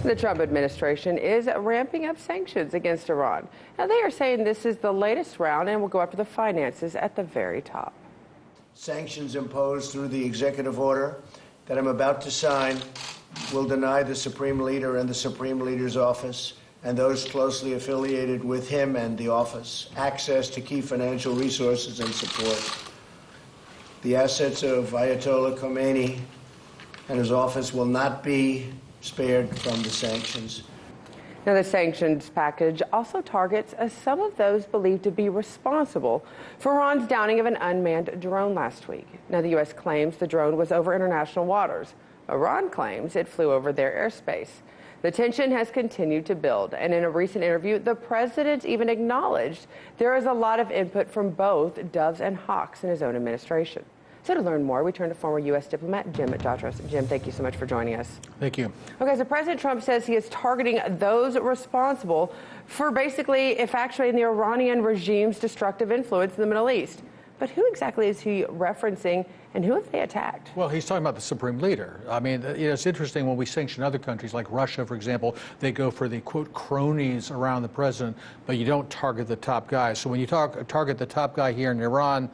The Trump administration is ramping up sanctions against Iran. Now, they are saying this is the latest round and will go after the finances at the very top. Sanctions imposed through the executive order that I'm about to sign will deny the Supreme Leader and the Supreme Leader's office and those closely affiliated with him and the office access to key financial resources and support. The assets of Ayatollah Khomeini and his office will not be spared from the sanctions. Now, the sanctions package also targets some of those believed to be responsible for Iran's downing of an unmanned drone last week. Now, the U.S. claims the drone was over international waters. Iran claims it flew over their airspace. The tension has continued to build, and in a recent interview, the president even acknowledged there is a lot of input from both doves and hawks in his own administration. So to learn more, we turn to former U.S. diplomat Jim Jatras. Jim, thank you so much for joining us. Thank you. Okay, so President Trump says he is targeting those responsible for basically effectuating the Iranian regime's destructive influence in the Middle East. But who exactly is he referencing, and who have they attacked? Well, he's talking about the Supreme Leader. I mean, it's interesting when we sanction other countries, like Russia, for example, they go for the, quote, cronies around the president, but you don't target the top guy. So when you target the top guy here in Iran,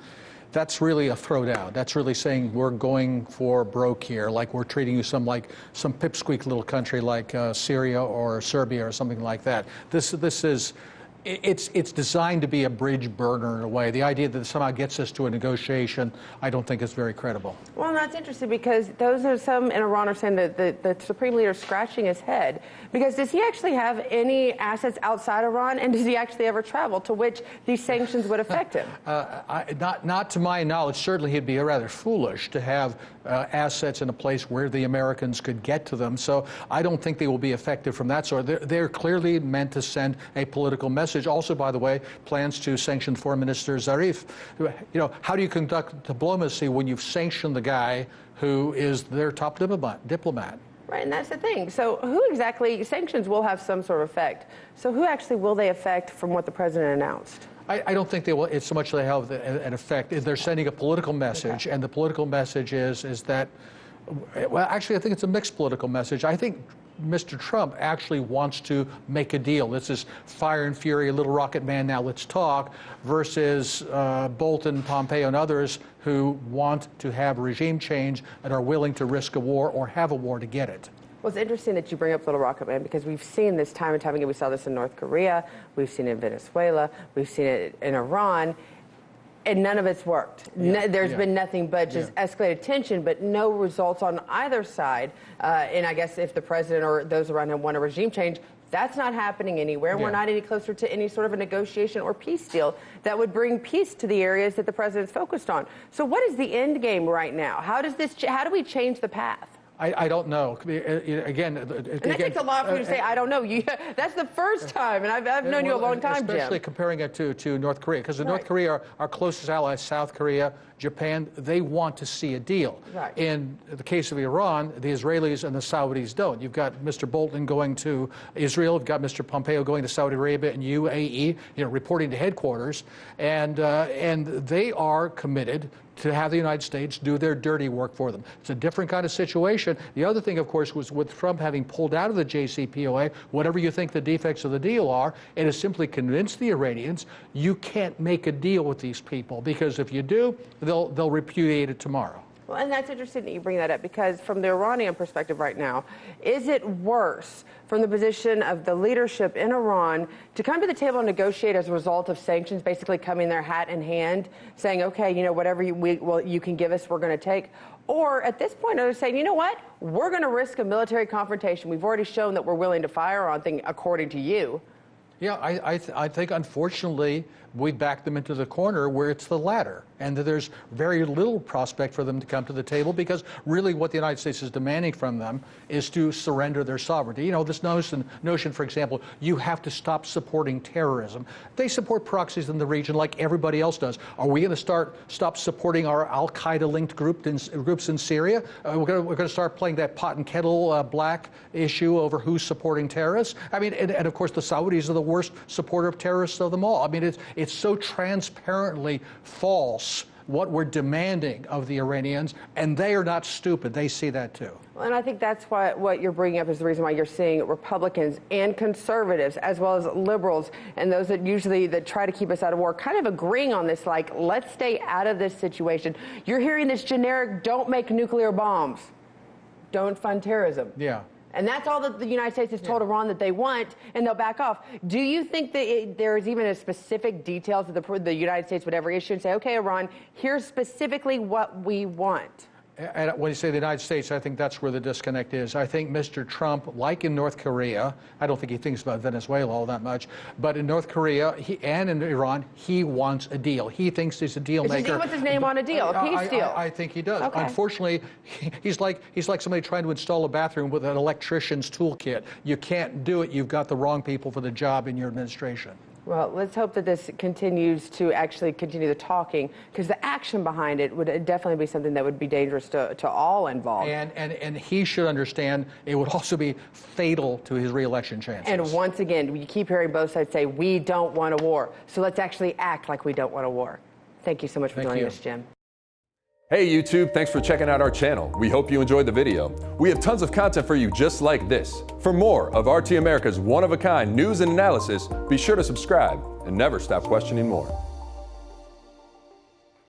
that's really a throwdown. That's really saying we're going for broke here, like we're treating you some pipsqueak little country like Syria or Serbia or something like that. It's designed to be a bridge burner in a way. The idea that it somehow gets us to a negotiation, I don't think is very credible. Well, that's interesting because those are some in Iran are saying that the Supreme Leader is scratching his head because does he actually have any assets outside Iran, and does he actually ever travel to which these sanctions would affect him? Not to my knowledge. Certainly he'd be rather foolish to have assets in a place where the Americans could get to them. So I don't think they will be effective from that sort. They're clearly meant to send a political message. Also, by the way, plans to sanction Foreign Minister Zarif. You know, how do you conduct diplomacy when you've sanctioned the guy who is their top diplomat? Right, and that's the thing. So who exactly, sanctions will have some sort of effect. So who actually will they affect from what the president announced? I don't think they will. It's so much they have an effect. They're sending a political message, and the political message is that, well, actually, I think it's a mixed political message. I think Mr. Trump actually wants to make a deal. This is fire and fury, a little rocket man, now let's talk, versus Bolton, Pompeo, and others who want to have regime change and are willing to risk a war or have a war to get it. Well, it's interesting that you bring up Little Rocket Man because we've seen this time and time again. We saw this in North Korea, we've seen it in Venezuela, we've seen it in Iran, and none of it's worked. There's been nothing but just escalated tension, but no results on either side. And I guess if the president or those around him want a regime change, that's not happening anywhere. We're not any closer to any sort of a negotiation or peace deal that would bring peace to the areas that the president's focused on. So what is the end game right now? How do we change the path? I don't know. Again, and that takes a lot for you to say, I don't know. That's the first time, and I've known you a long time, Jim. Especially comparing it to North Korea, because North Korea, our closest allies, South Korea, Japan, they want to see a deal. Right. In the case of Iran, the Israelis and the Saudis don't. You've got Mr. Bolton going to Israel, you've got Mr. Pompeo going to Saudi Arabia and UAE, reporting to headquarters, and they are committed to have the United States do their dirty work for them. It's a different kind of situation. The other thing, of course, was with Trump having pulled out of the JCPOA, whatever you think the defects of the deal are, it has simply convinced the Iranians you can't make a deal with these people, because if you do, they'll repudiate it tomorrow. Well, and that's interesting that you bring that up, because from the Iranian perspective right now, is it worse from the position of the leadership in Iran to come to the table and negotiate as a result of sanctions, basically coming their hat in hand, saying, okay, whatever you can give us, we're going to take? Or at this point, are they saying, you know what, we're going to risk a military confrontation. We've already shown that we're willing to fire on things according to you. Yeah, I think, unfortunately, we backed them into the corner where it's the latter, and that there's very little prospect for them to come to the table, because really what the United States is demanding from them is to surrender their sovereignty. This notion, for example, you have to stop supporting terrorism. They support proxies in the region like everybody else does. Are we going to stop supporting our al-Qaeda-linked groups in Syria? We're going to start playing that pot and kettle black issue over who's supporting terrorists? I mean, and of course the Saudis are the worst supporter of terrorists of them all. I mean, it's so transparently false what we're demanding of the Iranians, and they are not stupid. They see that too. And I think that's what you're bringing up is the reason why you're seeing Republicans and conservatives, as well as liberals, and those that try to keep us out of war, kind of agreeing on this, like, let's stay out of this situation. You're hearing this generic, don't make nuclear bombs, don't fund terrorism. Yeah. And that's all that the United States has told Iran that they want, and they'll back off. Do you think that there's even a specific details that the United States would ever issue and say, okay, Iran, here's specifically what we want? And when you say the United States, I think that's where the disconnect is. I think Mr. Trump, like in North Korea, I don't think he thinks about Venezuela all that much, but in North Korea and in Iran, he wants a deal. He thinks he's a deal maker. He wants his name on a deal, a peace deal. I think he does. Okay. Unfortunately, he's like somebody trying to install a bathroom with an electrician's toolkit. You can't do it. You've got the wrong people for the job in your administration. Well, let's hope that this continues to actually continue the talking, because the action behind it would definitely be something that would be dangerous to all involved. And he should understand it would also be fatal to his re-election chances. And once again, you keep hearing both sides say, we don't want a war. So let's actually act like we don't want a war. Thank you so much for joining us, Jim. Hey YouTube, thanks for checking out our channel. We hope you enjoyed the video. We have tons of content for you just like this. For more of RT America's one-of-a-kind news and analysis, be sure to subscribe and never stop questioning more.